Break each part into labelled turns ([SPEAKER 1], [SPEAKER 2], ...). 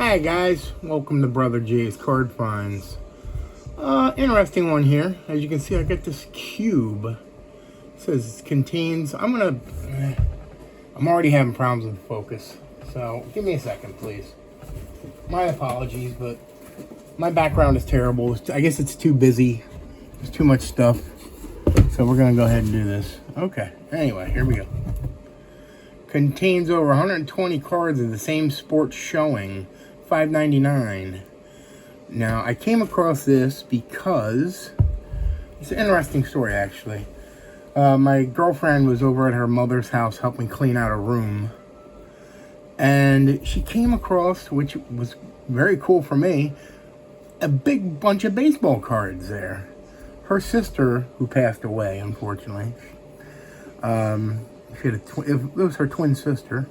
[SPEAKER 1] Hi guys, welcome to Brother Jay's Card Finds. Interesting one here. As you can see, I got this cube. It says it contains. I'm already having problems with focus, so give me a second, please. My apologies, but my background is terrible. I guess it's too busy. There's too much stuff, so we're gonna go ahead and do this. Okay. Anyway, here we go. Contains over 120 cards of the same sport showing. $5.99. Now, I came across this because it's an interesting story, actually. My girlfriend was over at her mother's house helping clean out a room, and she came across, which was very cool for me, a big bunch of baseball cards there. Her sister, who passed away, unfortunately, she had it was her twin sister.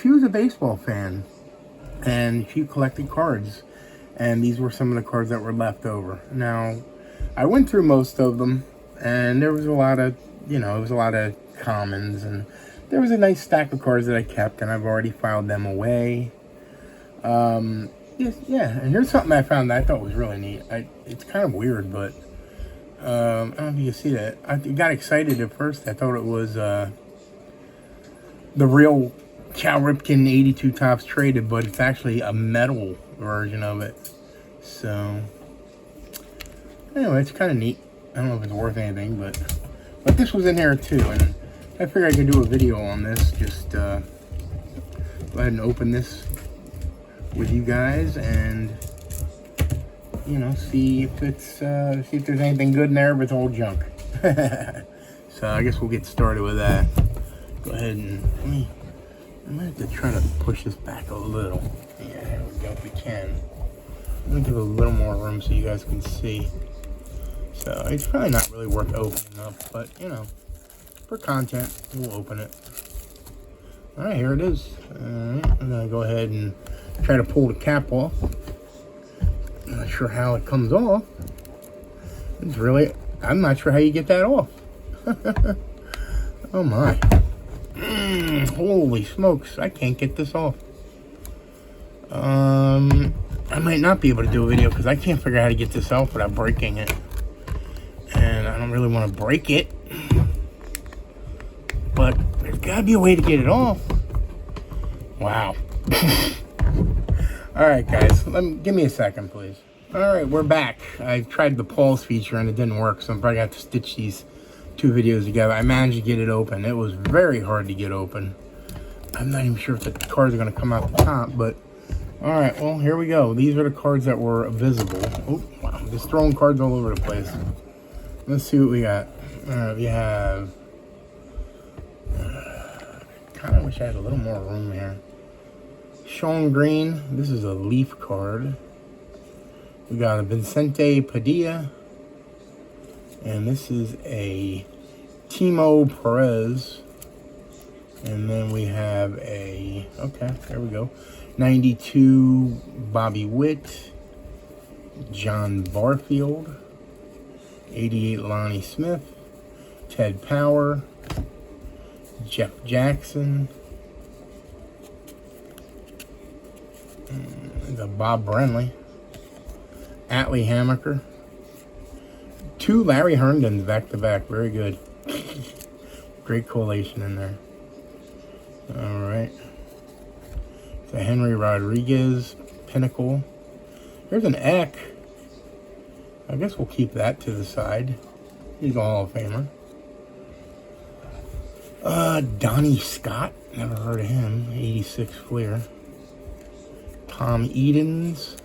[SPEAKER 1] She was a baseball fan, and she collected cards, and these were some of the cards that were left over. Now, I went through most of them, and there was a lot of, commons, and there was a nice stack of cards that I kept, and I've already filed them away. And here's something I found that I thought was really neat. It's kind of weird, but I don't know if you can see that. I got excited at first. I thought it was the real Cal Ripken 82 Topps Traded, but it's actually a metal version of it. So, anyway, it's kind of neat. I don't know if it's worth anything, but this was in here too, and I figured I could do a video on this. Just go ahead and open this with you guys, and see if there's anything good in there, but it's all junk. So I guess we'll get started with that. Go ahead and I'm going to have to try to push this back a little. Yeah, there we go, if we can. I'm going to give it a little more room so you guys can see. So, it's probably not really worth opening up, but, for content, we'll open it. Alright, here it is. Alright, I'm going to go ahead and try to pull the cap off. I'm not sure how it comes off. I'm not sure how you get that off. Oh my. Holy smokes, I can't get this off. I might not be able to do a video because I can't figure out how to get this off without breaking it. And I don't really want to break it. But there's got to be a way to get it off. Wow. Alright guys, give me a second please. Alright, we're back. I tried the pause feature and it didn't work, so I'm probably going to have to stitch these two videos together. I managed to get it open. It was very hard to get open. I'm not even sure if the cards are going to come out the top, but alright, well, here we go. These are the cards that were visible. Oh, wow, just throwing cards all over the place. Let's see what we got. We have... kind of wish I had a little more room here. Sean Green. This is a Leaf card. We got a Vicente Padilla. And this is a Timo Perez. And then we have a, okay, there we go. 92 Bobby Witt. John Barfield. 88 Lonnie Smith. Ted Power. Jeff Jackson. The Bob Brenly. Atlee Hammaker. 2 Larry Herndons back to back. Very good. Great collation in there. Alright. It's a Henry Rodriguez Pinnacle. Here's an Eck. I guess we'll keep that to the side. He's a Hall of Famer. Donnie Scott. Never heard of him. 86 Fleer. Tom Edens.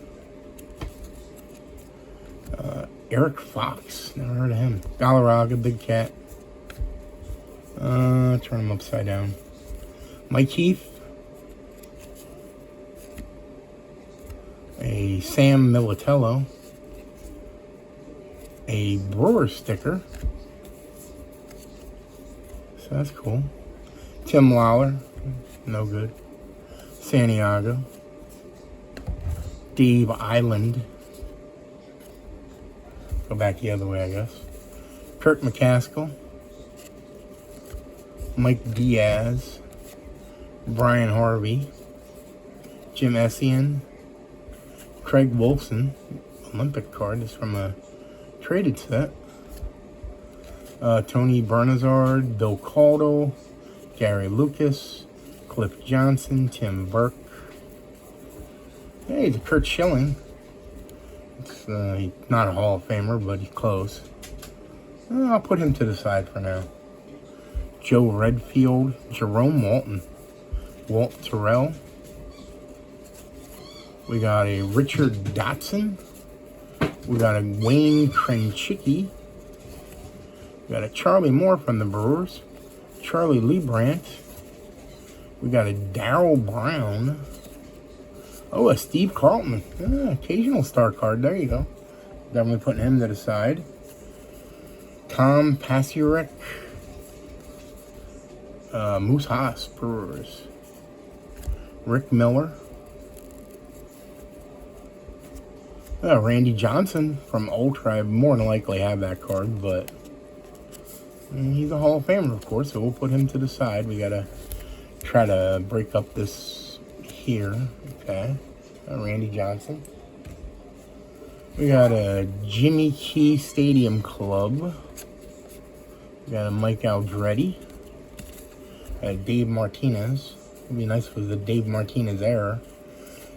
[SPEAKER 1] Eric Fox. Never heard of him. Galarraga, Big Cat. Turn him upside down. Mike Heath. A Sam Militello. A Brewer sticker. So that's cool. Tim Lawler. No good. Santiago. Dave Island. Go back the other way, I guess. Kirk McCaskill. Mike Diaz. Brian Harvey. Jim Essien, Craig Wilson, Olympic card. This is from a traded set. Tony Bernazard, Bill Caldwell, Gary Lucas, Cliff Johnson, Tim Burke. Hey, the Kurt Schilling. It's not a Hall of Famer, but he's close. I'll put him to the side for now. Joe Redfield, Jerome Walton, Walt Terrell. We got a Richard Dotson. We got a Wayne Krenchicki. We got a Charlie Moore from the Brewers. Charlie Leibrandt. We got a Darrell Brown. Oh, a Steve Carlton. Occasional star card. There you go. Definitely putting him to the side. Tom Paciorek. Moose Haas, Brewers. Rick Miller. Randy Johnson from Ultra. I more than likely have that card, but he's a Hall of Famer, of course, so we'll put him to the side. We gotta try to break up this here. Okay. Randy Johnson. We got a Jimmy Key Stadium Club. We got a Mike Aldretti. Dave Martinez. It'd be nice if it was the Dave Martinez era.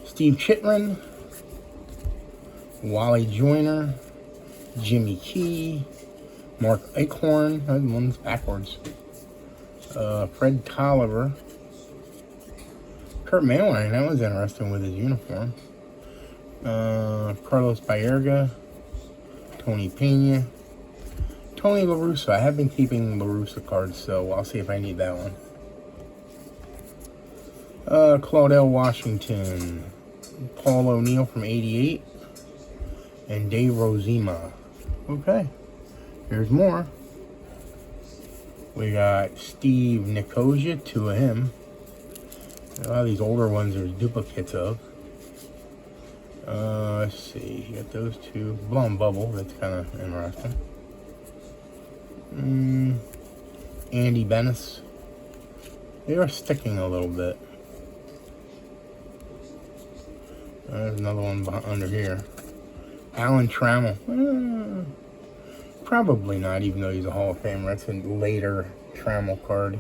[SPEAKER 1] Steve Chitlin. Wally Joyner. Jimmy Key. Mark Eichhorn. That one's backwards. Fred Tolliver. Kurt Manline. That was interesting with his uniform. Carlos Baerga. Tony Pena. Tony La Russa. I have been keeping La Russa cards, so I'll see if I need that one. Claudel Washington. Paul O'Neill from 88. And Dave Rozema. Okay. Here's more. We got Steve Nicosia, 2 of him. A lot of these older ones are duplicates of. Let's see. You got those 2. Blown Bubble. That's kind of interesting. Andy Bennis. They are sticking a little bit. There's another one under here. Alan Trammell. Probably not, even though he's a Hall of Famer. That's a later Trammell card.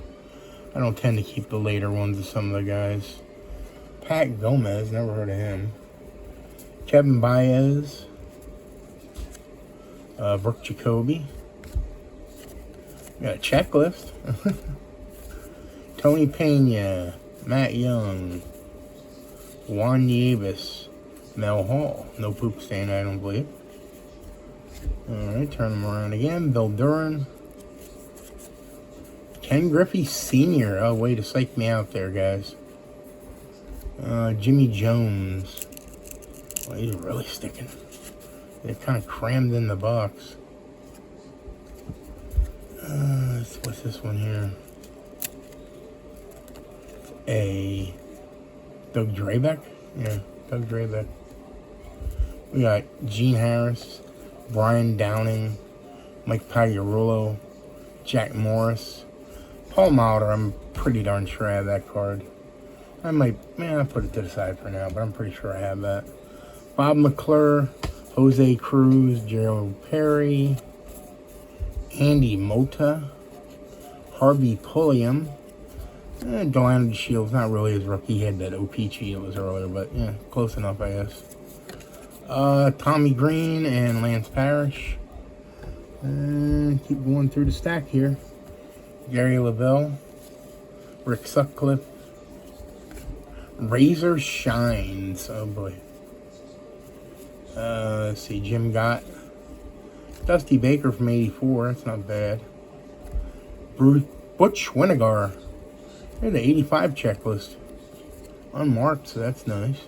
[SPEAKER 1] I don't tend to keep the later ones of some of the guys. Pat Gomez, never heard of him. Kevin Baez. Brooke Jacoby. Got a checklist. Tony Pena. Matt Young. Juan Nieves. Mel Hall. No poop stain, I don't believe. Alright, turn them around again. Bill Duran. Ken Griffey Sr. Oh, way to psych me out there, guys. Jimmy Jones. Well, he's really sticking. They're kind of crammed in the box. What's this one here? A Doug Drabeck? Yeah, Doug Drabeck. We got Gene Harris, Brian Downing, Mike Pagliarulo, Jack Morris, Paul Molitor. I'm pretty darn sure I have that card. I'll put it to the side for now, but I'm pretty sure I have that. Bob McClure, Jose Cruz, Gerald Perry, Andy Mota, Harvey Pulliam, Delano Shields. Not really his rookie. He had that O-Pee-Chee it was earlier, but yeah, close enough, I guess. Tommy Green and Lance Parrish. And keep going through the stack here. Gary Lavelle, Rick Sutcliffe, Razor Shines. Oh boy. Let's see, Jim Gott, Dusty Baker from 84. That's not bad. Butch Winnegar. There's the 85 checklist. Unmarked, so that's nice.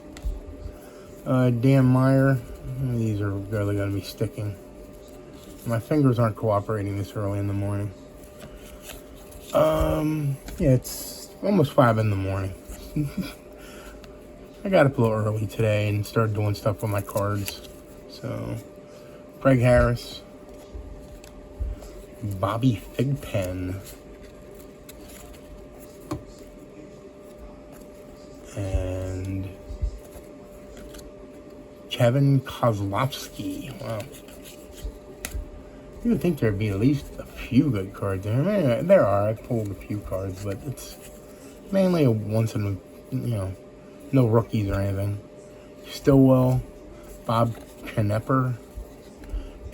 [SPEAKER 1] Dan Meyer. These are really going to be sticking. My fingers aren't cooperating this early in the morning. Yeah, it's almost 5 in the morning. I got up a little early today and started doing stuff with my cards. So, Craig Harris. Bobby Thigpen. And Kevin Kozlowski. Wow. You would think there'd be at least a few good cards there. I mean, there are. I pulled a few cards, but it's mainly a once in a, no rookies or anything. Stillwell, Bob Knepper,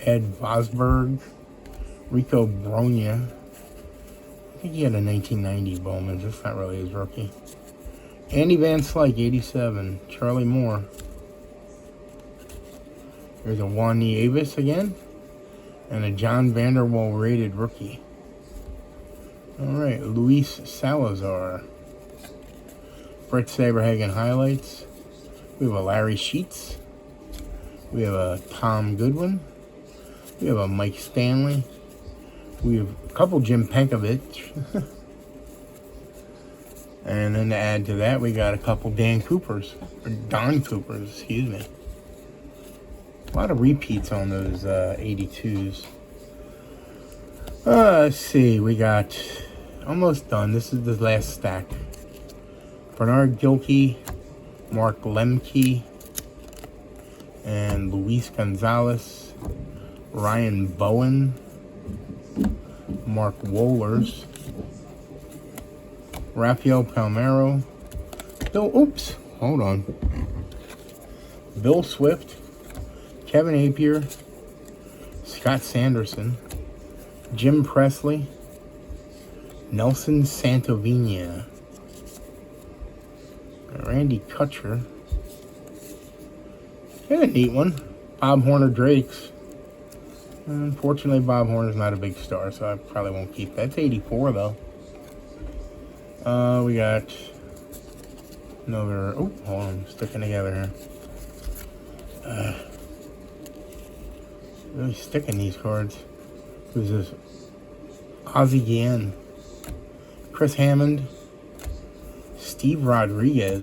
[SPEAKER 1] Ed Vosberg, Rico Bronya. I think he had a 1990 Bowman. That's not really his rookie. Andy Van Slyke, 87. Charlie Moore. There's a Juan Nieves again. And a John Vanderwall rated rookie. Alright, Luis Salazar. Brett Saberhagen highlights. We have a Larry Sheets. We have a Tom Goodwin. We have a Mike Stanley. We have a couple Jim Pankovich. And then to add to that, we got a couple Dan Coopers. Or Don Coopers, excuse me. A lot of repeats on those 82s. Let's see, we got almost done. This is the last stack. Bernard Gilkey, Mark Lemke, and Luis Gonzalez, Ryan Bowen, Mark Wohlers, Rafael Palmeiro, Bill Swift, Kevin Appier, Scott Sanderson, Jim Presley, Nelson Santovina, Randy Kutcher. Yeah, a neat one. Bob Horner Drakes. Unfortunately, Bob Horner's not a big star, so I probably won't keep that. It's 84, though. We got another... Oh, hold on. Sticking together here. Really sticking these cards. Who's this? Ozzie Guillen. Chris Hammond. Steve Rodriguez.